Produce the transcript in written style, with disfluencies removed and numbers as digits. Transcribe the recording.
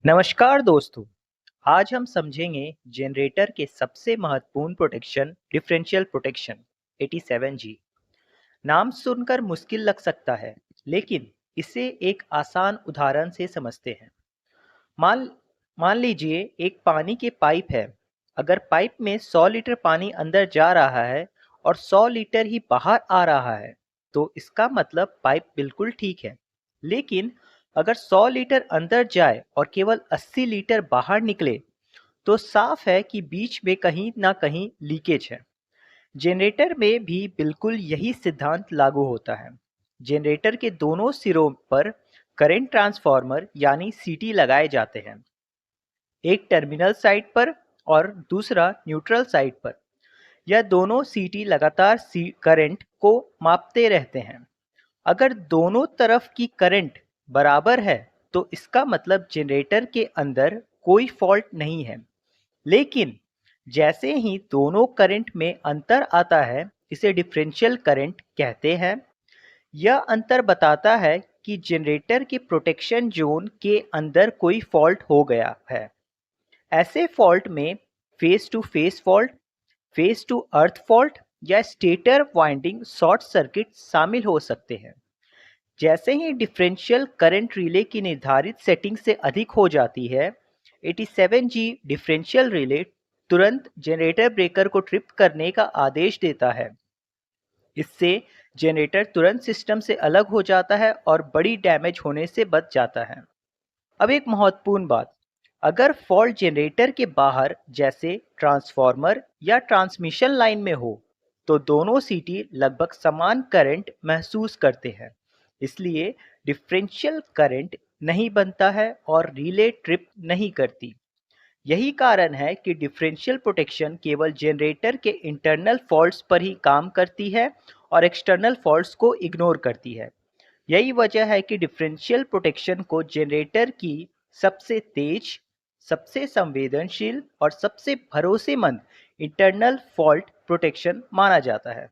नमस्कार दोस्तों। आज हम समझेंगे जनरेटर के सबसे महत्वपूर्ण प्रोटेक्शन डिफरेंशियल प्रोटेक्शन 87G। नाम सुनकर मुश्किल लग सकता है, लेकिन इसे एक आसान उदाहरण से समझते हैं। मान मान लीजिए एक पानी के पाइप है। अगर पाइप में 100 लीटर पानी अंदर जा रहा है और 100 लीटर ही बाहर आ रहा है, तो इसका मतलब पाइप बिल्कुल ठीक है। लेकिन अगर 100 लीटर अंदर जाए और केवल 80 लीटर बाहर निकले, तो साफ है कि बीच में कहीं ना कहीं लीकेज है। जनरेटर में भी बिल्कुल यही सिद्धांत लागू होता है। जनरेटर के दोनों सिरों पर करंट ट्रांसफार्मर यानी सीटी लगाए जाते हैं, एक टर्मिनल साइड पर और दूसरा न्यूट्रल साइड पर। यह दोनों सीटी लगातार करंट को मापते रहते हैं। अगर दोनों तरफ की करंट बराबर है, तो इसका मतलब जनरेटर के अंदर कोई फॉल्ट नहीं है। लेकिन जैसे ही दोनों करंट में अंतर आता है, इसे डिफरेंशियल करंट कहते हैं। यह अंतर बताता है कि जनरेटर के प्रोटेक्शन जोन के अंदर कोई फॉल्ट हो गया है। ऐसे फॉल्ट में face to face fault, face to earth fault या स्टेटर वाइंडिंग शॉर्ट सर्किट शामिल हो सकते हैं। जैसे ही डिफरेंशियल करंट रिले की निर्धारित सेटिंग से अधिक हो जाती है, 87G डिफरेंशियल रिले तुरंत जनरेटर ब्रेकर को ट्रिप करने का आदेश देता है। इससे जनरेटर तुरंत सिस्टम से अलग हो जाता है और बड़ी डैमेज होने से बच जाता है। अब एक महत्वपूर्ण बात, अगर फॉल्ट जनरेटर के बाहर जैसे ट्रांसफार्मर या ट्रांसमिशन लाइन में हो, तो दोनों सीटी लगभग समान करंट महसूस करते हैं। इसलिए डिफरेंशियल करंट नहीं बनता है और रिले ट्रिप नहीं करती। यही कारण है कि डिफरेंशियल प्रोटेक्शन केवल जनरेटर के इंटरनल फॉल्ट्स पर ही काम करती है और एक्सटर्नल फॉल्ट्स को इग्नोर करती है। यही वजह है कि डिफरेंशियल प्रोटेक्शन को जनरेटर की सबसे तेज, सबसे संवेदनशील और सबसे भरोसेमंद इंटरनल फॉल्ट प्रोटेक्शन माना जाता है।